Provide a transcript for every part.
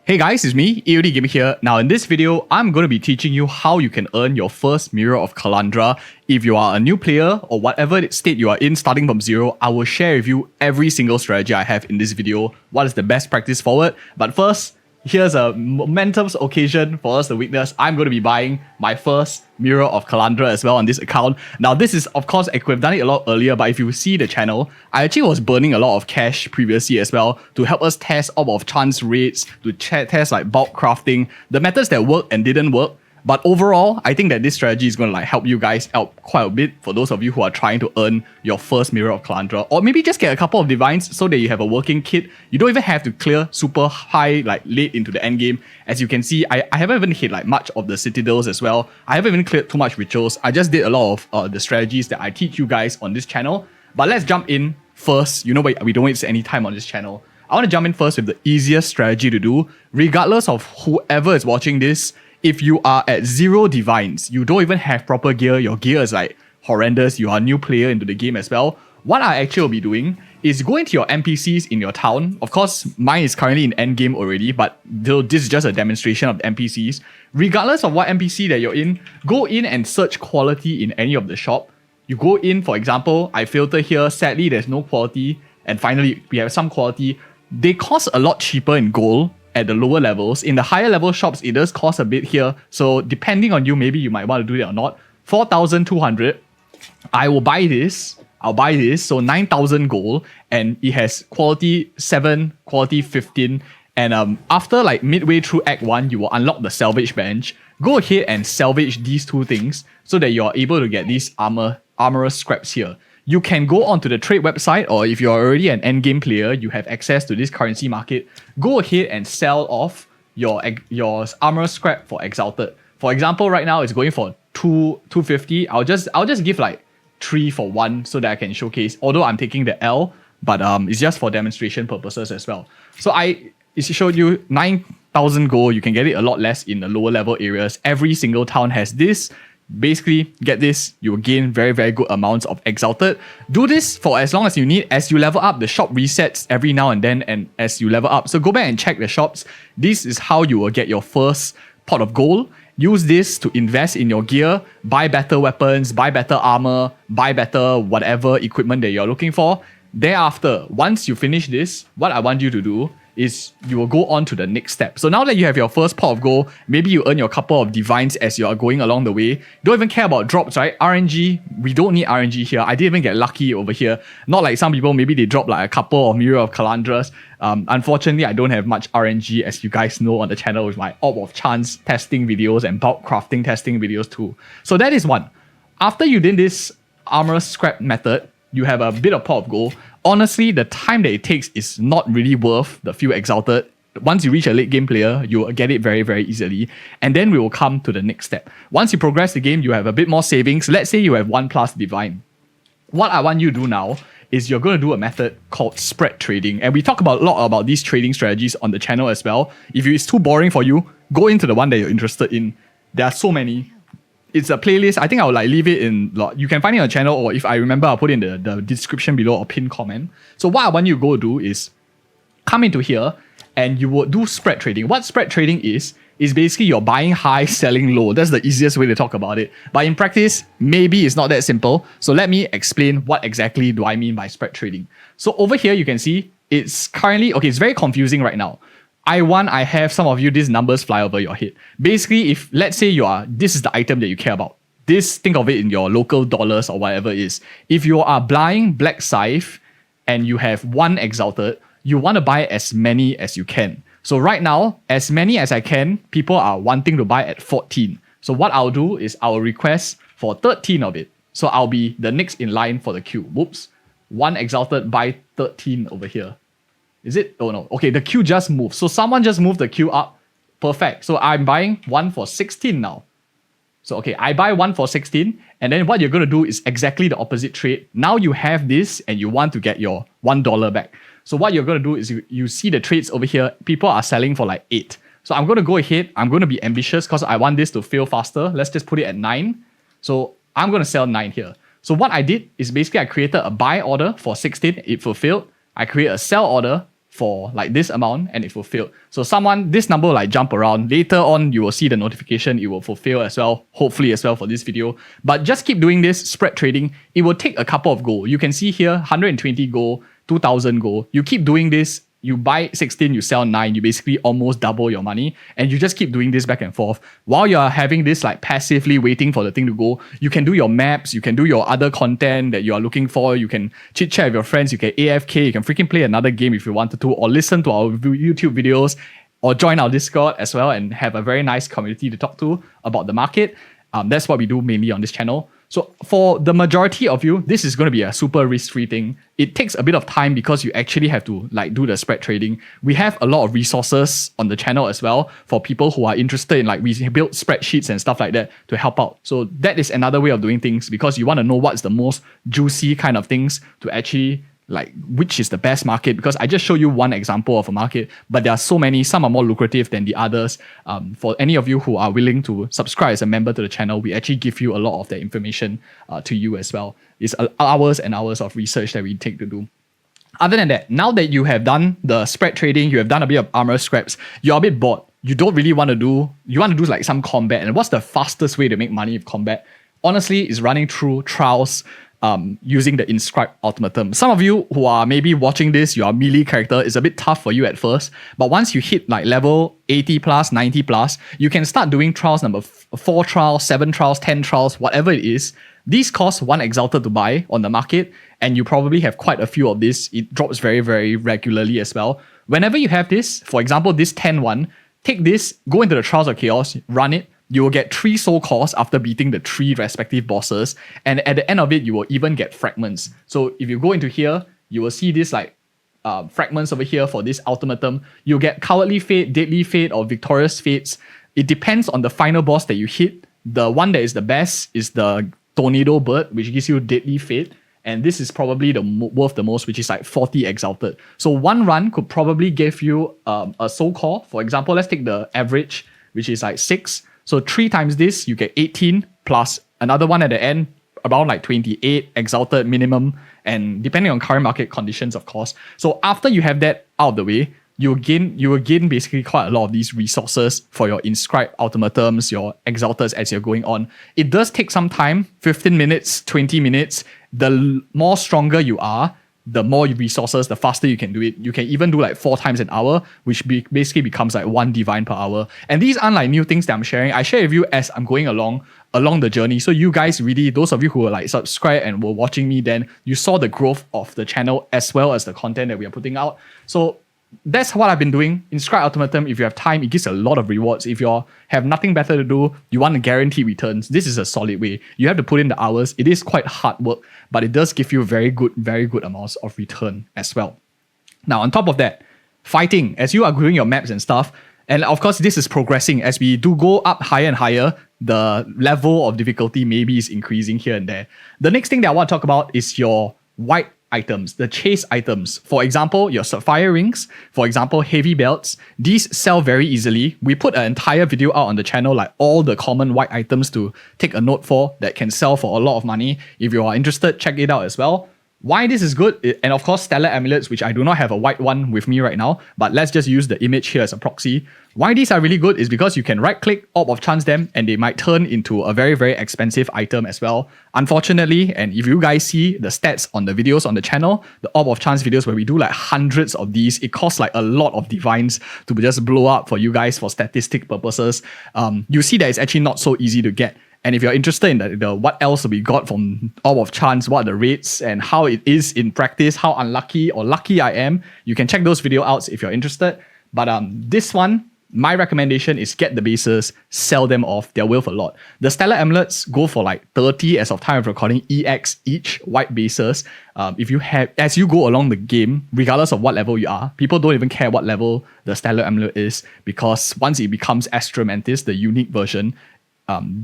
Hey guys, it's me, EODGamer here. Now in this video, I'm going to be teaching you how you can earn your first Mirror of Kalandra. If you are a new player or whatever state you are in starting from zero, I will share with you every single strategy I have in this video. What is the best practice forward? But first, here's a momentous occasion for us to witness. I'm going to be buying my first Mirror of Kalandra as well on this account. Now this is, of course, I could have done it a lot earlier, but if you see the channel, I actually was burning a lot of cash previously as well to help us test all of chance rates, to test like bulk crafting, the methods that worked and didn't work. But overall, I think that this strategy is going to help you guys out quite a bit for those of you who are trying to earn your first Mirror of Kalandra, or maybe just get a couple of divines so that you have a working kit. You don't even have to clear super high late into the end game. As you can see, I haven't even hit much of the citadels as well. I haven't even cleared too much rituals. I just did a lot of the strategies that I teach you guys on this channel. But let's jump in first. We don't waste any time on this channel. I want to jump in first with the easiest strategy to do, regardless of whoever is watching this. If you are at 0 divines, you don't even have proper gear, your gear is horrendous, you are a new player into the game as well, what I actually will be doing is going to your NPCs in your town. Of course, mine is currently in endgame already, but this is just a demonstration of the NPCs. Regardless of what NPC that you're in, go in and search quality in any of the shop. You go in, for example, I filter here, sadly there's no quality, and finally we have some quality. They cost a lot cheaper in gold at the lower levels. In the higher level shops, it does cost a bit here. So depending on you, maybe you might want to do that or not. 4,200. I will buy this. I'll buy this. So 9,000 gold. And it has quality 7, quality 15. And after midway through Act 1, you will unlock the salvage bench. Go ahead and salvage these two things so that you're able to get these armorous scraps here. You can go onto the trade website, or if you're already an endgame player, you have access to this currency market. Go ahead and sell off your armor scrap for Exalted. For example, right now it's going for 250. I'll just give 3 for 1 so that I can showcase. Although I'm taking the L, but it's just for demonstration purposes as well. So it showed you 9,000 gold. You can get it a lot less in the lower level areas. Every single town has this. Basically, get this, you will gain very, very good amounts of Exalted. Do this for as long as you need. As you level up, the shop resets every now and then, and as you level up. So go back and check the shops. This is how you will get your first pot of gold. Use this to invest in your gear, buy better weapons, buy better armor, buy better whatever equipment that you're looking for. Thereafter, once you finish this, what I want you to do is you will go on to the next step. So now that you have your first pot of gold, maybe you earn your couple of divines as you are going along the way. Don't even care about drops, right? RNG, we don't need RNG here. I didn't even get lucky over here. Not like some people, maybe they drop a couple of Mirror of Kalandras. Unfortunately, I don't have much RNG, as you guys know on the channel, with my orb of chance testing videos and bulk crafting testing videos too. So that is one. After you did this armor scrap method, you have a bit of pot of gold. Honestly, the time that it takes is not really worth the few Exalted. Once you reach a late game player, you will get it very, very easily. And then we will come to the next step. Once you progress the game, you have a bit more savings. Let's say you have 1+ divine. What I want you to do now is you're going to do a method called spread trading. And we talk a lot about these trading strategies on the channel as well. If it's too boring for you, go into the one that you're interested in. There are so many. It's a playlist. I think I'll leave it in, you can find it on the channel, or if I remember, I'll put it in the description below or pinned comment. So what I want you to go do is come into here and you will do spread trading. What spread trading is basically you're buying high, selling low. That's the easiest way to talk about it. But in practice, maybe it's not that simple. So let me explain what exactly do I mean by spread trading. So over here, you can see it's currently, it's very confusing right now. I have some of you, these numbers fly over your head. Basically, if let's say this is the item that you care about. Think of it in your local dollars or whatever it is. If you are buying Black Scythe and you have 1 Exalted, you want to buy as many as you can. So right now, as many as I can, people are wanting to buy at 14. So what I'll do is I'll request for 13 of it. So I'll be the next in line for the queue. Whoops. 1 Exalted, buy 13 over here. Is it? Oh no. Okay, the queue just moved. So someone just moved the queue up. Perfect. So I'm buying 1 for 16 now. So okay, I buy 1 for 16. And then what you're going to do is exactly the opposite trade. Now you have this and you want to get your $1 back. So what you're going to do is you see the trades over here. People are selling for 8. So I'm going to go ahead. I'm going to be ambitious because I want this to fail faster. Let's just put it at 9. So I'm going to sell 9 here. So what I did is basically I created a buy order for 16. It fulfilled. I create a sell order for like this amount and it fulfilled. So this number will like jump around. Later on, you will see the notification, it will fulfill as well, hopefully as well for this video. But just keep doing this spread trading. It will take a couple of gold. You can see here, 120 gold, 2000 gold. You keep doing this. You buy 16, you sell 9, you basically almost double your money, and you just keep doing this back and forth. While you're having this like passively waiting for the thing to go, you can do your maps, you can do your other content that you are looking for, you can chit chat with your friends, you can AFK, you can freaking play another game if you wanted to, or listen to our YouTube videos, or join our Discord as well and have a very nice community to talk to about the market. That's what we do mainly on this channel. So for the majority of you, this is going to be a super risk-free thing. It takes a bit of time because you actually have to like do the spread trading. We have a lot of resources on the channel as well for people who are interested in like we build spreadsheets and stuff like that to help out. So that is another way of doing things because you want to know what's the most juicy kind of things to actually like which is the best market, because I just showed you one example of a market, but there are so many, some are more lucrative than the others. For any of you who are willing to subscribe as a member to the channel, we actually give you a lot of that information to you as well. It's hours and hours of research that we take to do. Other than that, now that you have done the spread trading, you have done a bit of armor scraps, you're a bit bored. You don't really want to do, you want to do like some combat. And what's the fastest way to make money with combat? Honestly, is running through trials, using the Inscribed ultimatum. Some of you who are maybe watching this, your melee character is a bit tough for you at first, but once you hit like level 80 plus, 90 plus, you can start doing trials number 4 trials, 7 trials, 10 trials, whatever it is. These cost 1 exalted to buy on the market, and you probably have quite a few of this. It drops very, very regularly as well. Whenever you have this, for example, this 10 one, take this, go into the Trials of Chaos, run it. You will get 3 soul cores after beating the 3 respective bosses. And at the end of it, you will even get fragments. So if you go into here, you will see this like fragments over here for this ultimatum. You'll get Cowardly Fate, Deadly Fate, or Victorious Fates. It depends on the final boss that you hit. The one that is the best is the Tornado Bird, which gives you Deadly Fate. And this is probably the worth the most, which is like 40 exalted. So one run could probably give you a soul core. For example, let's take the average, which is like 6. So 3 times this, you get 18 plus another one at the end, around like 28 exalted minimum, and depending on current market conditions, of course. So after you have that out of the way, you will gain basically quite a lot of these resources for your Inscribed ultimatums, your exalters as you're going on. It does take some time, 15 minutes, 20 minutes. The more stronger you are, the more resources, the faster you can do it. You can even do like 4 times an hour, which basically becomes like 1 divine per hour. And these aren't like new things that I'm sharing. I share with you as I'm going along the journey. So you guys really, those of you who were like subscribed and were watching me then, you saw the growth of the channel as well as the content that we are putting out. So that's what I've been doing. Inscribed ultimatum, if you have time, it gives a lot of rewards. If you have nothing better to do, you want to guarantee returns, this is a solid way. You have to put in the hours. It is quite hard work, but it does give you very good amounts of return as well. Now, on top of that, fighting, as you are doing your maps and stuff, and of course, this is progressing. As we do go up higher and higher, the level of difficulty maybe is increasing here and there. The next thing that I want to talk about is your white items, the chase items. For example, your sapphire rings, for example, heavy belts. These sell very easily. We put an entire video out on the channel, like all the common white items to take a note for that can sell for a lot of money. If you are interested, check it out as well. Why this is good, and of course stellar amulets, which I do not have a white one with me right now, but let's just use the image here as a proxy. Why these are really good is because you can right click, orb of chance them, and they might turn into a very expensive item as well. Unfortunately, and if you guys see the stats on the videos on the channel, the orb of chance videos where we do like hundreds of these, it costs like a lot of divines to just blow up for you guys for statistic purposes. You see that it's actually not so easy to get. And if you're interested in the what else we got from Orb of Chance, what are the rates and how it is in practice, how unlucky or lucky I am, you can check those video outs if you're interested. But this one, my recommendation is get the bases, sell them off, they're worth a lot. The Stellar Amulets go for like 30 as of time of recording EX each white bases. If you have, as you go along the game, regardless of what level you are, people don't even care what level the Stellar Amulet is, because once it becomes Astra Mantis, the unique version,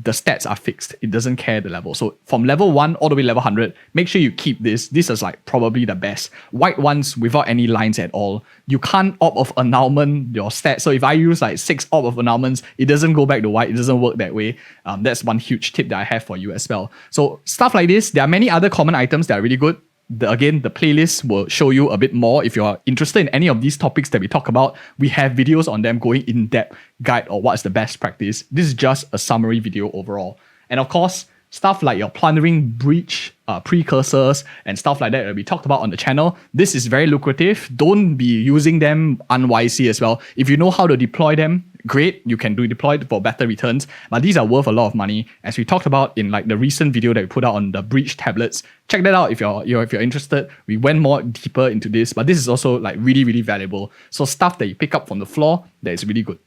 the stats are fixed. It doesn't care the level. So from level 1 all the way to level 100, make sure you keep this. This is like probably the best. White ones without any lines at all. You can't Orb of Annulment your stats. So if I use like 6 Orb of Annulments, it doesn't go back to white. It doesn't work that way. That's one huge tip that I have for you as well. So stuff like this, there are many other common items that are really good. Again, the playlist will show you a bit more. If you're interested in any of these topics that we talk about, we have videos on them going in-depth guide or what's the best practice. This is just a summary video overall. And of course, stuff like your plundering breach precursors and stuff like that we talked about on the channel. This is very lucrative. Don't be using them unwisely as well. If you know how to deploy them, great, you can deploy it for better returns, but these are worth a lot of money, as we talked about in like the recent video that we put out on the breach tablets. Check that out if you're interested. We went more deeper into this, but this is also like really valuable. So stuff that you pick up from the floor that is really good.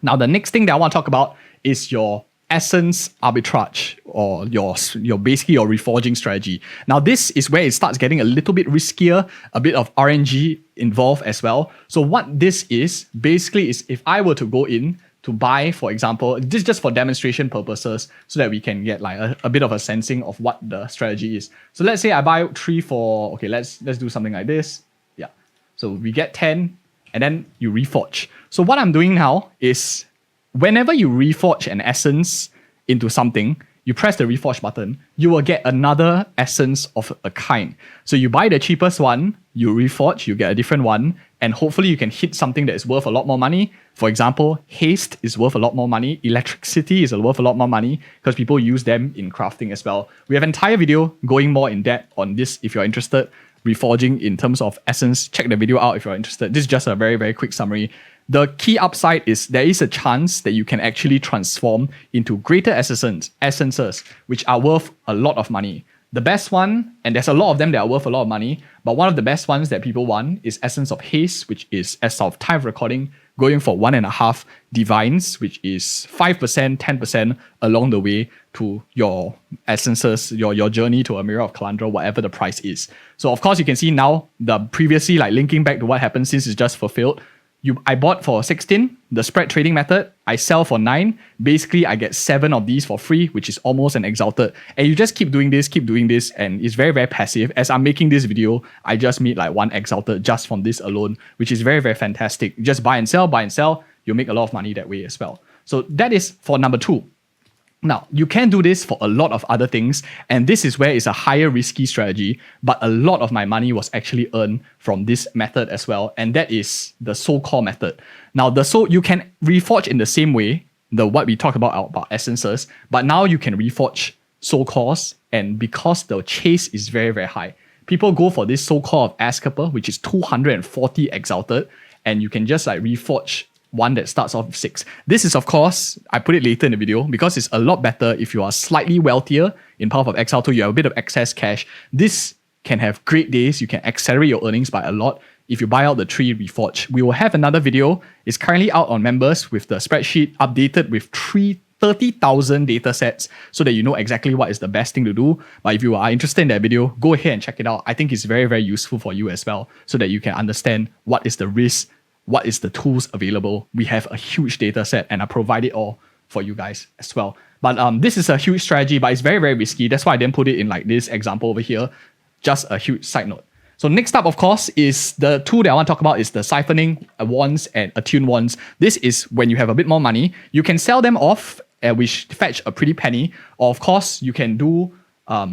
Now the next thing that I want to talk about is your essence arbitrage, or your basically your reforging strategy. Now this is where it starts getting a little bit riskier, a bit of RNG involved as well. So what this is basically is, if I were to go in to buy, for example, this is just for demonstration purposes so that we can get like a bit of a sensing of what the strategy is. So let's say I buy 3 for, okay, let's do something like this. Yeah. So we get 10 and then you reforge. So what I'm doing now is, whenever you reforge an essence into something, you press the reforge button, you will get another essence of a kind. So you buy the cheapest one, you reforge, you get a different one, and hopefully you can hit something that is worth a lot more money. For example, haste is worth a lot more money. Electricity is worth a lot more money because people use them in crafting as well. We have an entire video going more in depth on this if you're interested. Reforging in terms of essence, check the video out if you're interested. This is just a very quick summary. The key upside is there is a chance that you can actually transform into greater essences, which are worth a lot of money. The best one, and there's a lot of them that are worth a lot of money, but one of the best ones that people want is Essence of Haste, which is, as of time of recording, going for 1.5 divines, which is 5%, 10% along the way to your essences, your journey to a Mirror of Kalandra, whatever the price is. So of course you can see now the previously, like linking back to what happened since it's just fulfilled. I bought for 16, the spread trading method, I sell for 9. Basically, I get 7 of these for free, which is almost an exalted. And you just keep doing this, and it's very passive. As I'm making this video, I just made like 1 exalted just from this alone, which is very fantastic. You just buy and sell, you make a lot of money that way as well. So that is for number 2. Now, you can do this for a lot of other things, and this is where it's a higher risky strategy, but a lot of my money was actually earned from this method as well, and that is the so-called method. Now, you can reforge in the same way, what we talked about essences, but now you can reforge so-calls, and because the chase is very high, people go for this so-called of Ascapper, which is 240 exalted, and you can just like reforge one that starts off with 6. This is, of course, I put it later in the video because it's a lot better if you are slightly wealthier in Path of Exile 2, you have a bit of excess cash. This can have great days. You can accelerate your earnings by a lot if you buy out the 3 reforge. We will have another video. It's currently out on members with the spreadsheet updated with 30,000 data sets so that you know exactly what is the best thing to do. But if you are interested in that video, go ahead and check it out. I think it's very useful for you as well so that you can understand what is the risk, what is the tools available. We have a huge data set and I provide it all for you guys as well. But this is a huge strategy, but it's very risky. That's why I didn't put it in like this example over here. Just a huge side note. So next up, of course, is the tool that I want to talk about is the siphoning wands and attune wands. This is when you have a bit more money. You can sell them off, which fetch a pretty penny. Or of course, you can do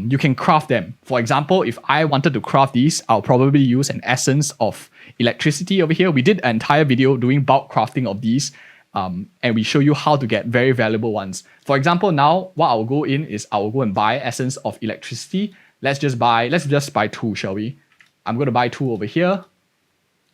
you can craft them. For example, if I wanted to craft these, I'll probably use an essence of electricity over here. We did an entire video doing bulk crafting of these, and we show you how to get very valuable ones. For example, now what I'll go in is I'll go and buy essence of electricity. Let's just buy 2, shall we? I'm going to buy 2 over here,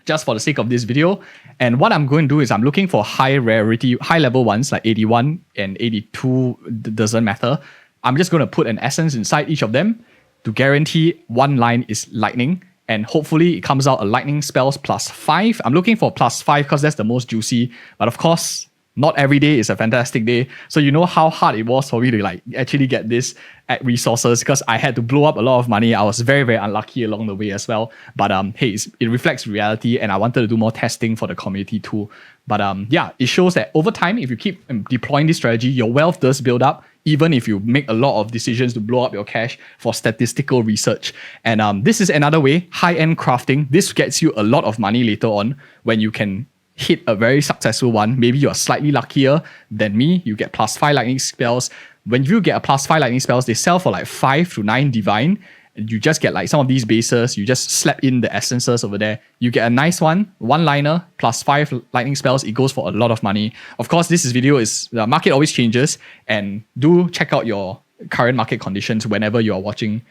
just for the sake of this video. And what I'm going to do is I'm looking for high level ones like 81 and 82, doesn't matter. I'm just going to put an essence inside each of them to guarantee one line is lightning. And hopefully it comes out a lightning spells +5. I'm looking for +5 because that's the most juicy. But of course, not every day is a fantastic day. So you know how hard it was for me to like actually get this at resources because I had to blow up a lot of money. I was very unlucky along the way as well. But hey, it reflects reality and I wanted to do more testing for the community too. But yeah, it shows that over time, if you keep deploying this strategy, your wealth does build up, even if you make a lot of decisions to blow up your cash for statistical research. And this is another way, high-end crafting. This gets you a lot of money later on when you can hit a very successful one. Maybe you're slightly luckier than me. You get +5 lightning spells. When you get a +5 lightning spells, they sell for like 5 to 9 divine. you just get like some of these bases, you just slap in the essences over there, you get a nice one-liner plus 5 lightning spells. It goes for a lot of money. Of course, the market always changes, and do check out your current market conditions whenever you are watching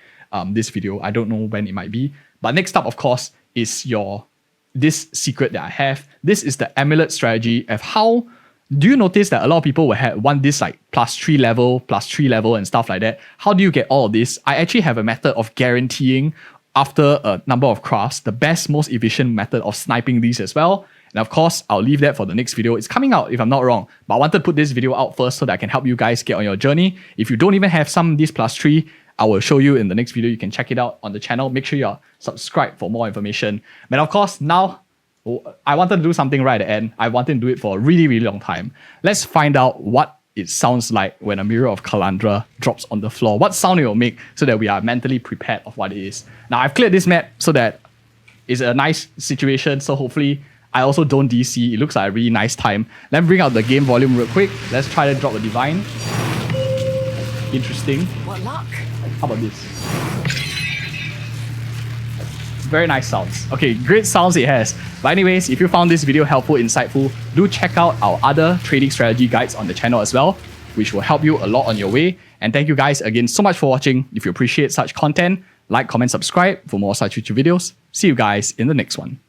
this video. I don't know when it might be. But next up, of course, is this secret that I have. This is the amulet strategy of how. Do you notice that a lot of people will want this like +3 level and stuff like that? How do you get all of this? I actually have a method of guaranteeing after a number of crafts, the best, most efficient method of sniping these as well. And of course, I'll leave that for the next video. It's coming out if I'm not wrong, but I wanted to put this video out first so that I can help you guys get on your journey. If you don't even have some of these +3, I will show you in the next video. You can check it out on the channel. Make sure you're subscribed for more information. But of course, now I wanted to do something right at the end. I wanted to do it for a really, really long time. Let's find out what it sounds like when a Mirror of Kalandra drops on the floor. What sound it will make so that we are mentally prepared of what it is. Now, I've cleared this map so that it's a nice situation. So hopefully, I also don't DC. It looks like a really nice time. Let me bring out the game volume real quick. Let's try to drop a Divine. Interesting. What luck? How about this? Very nice sounds. Okay, great sounds it has. But anyways, if you found this video helpful, insightful, do check out our other trading strategy guides on the channel as well, which will help you a lot on your way. And thank you guys again so much for watching. If you appreciate such content, like, comment, subscribe for more such future videos. See you guys in the next one.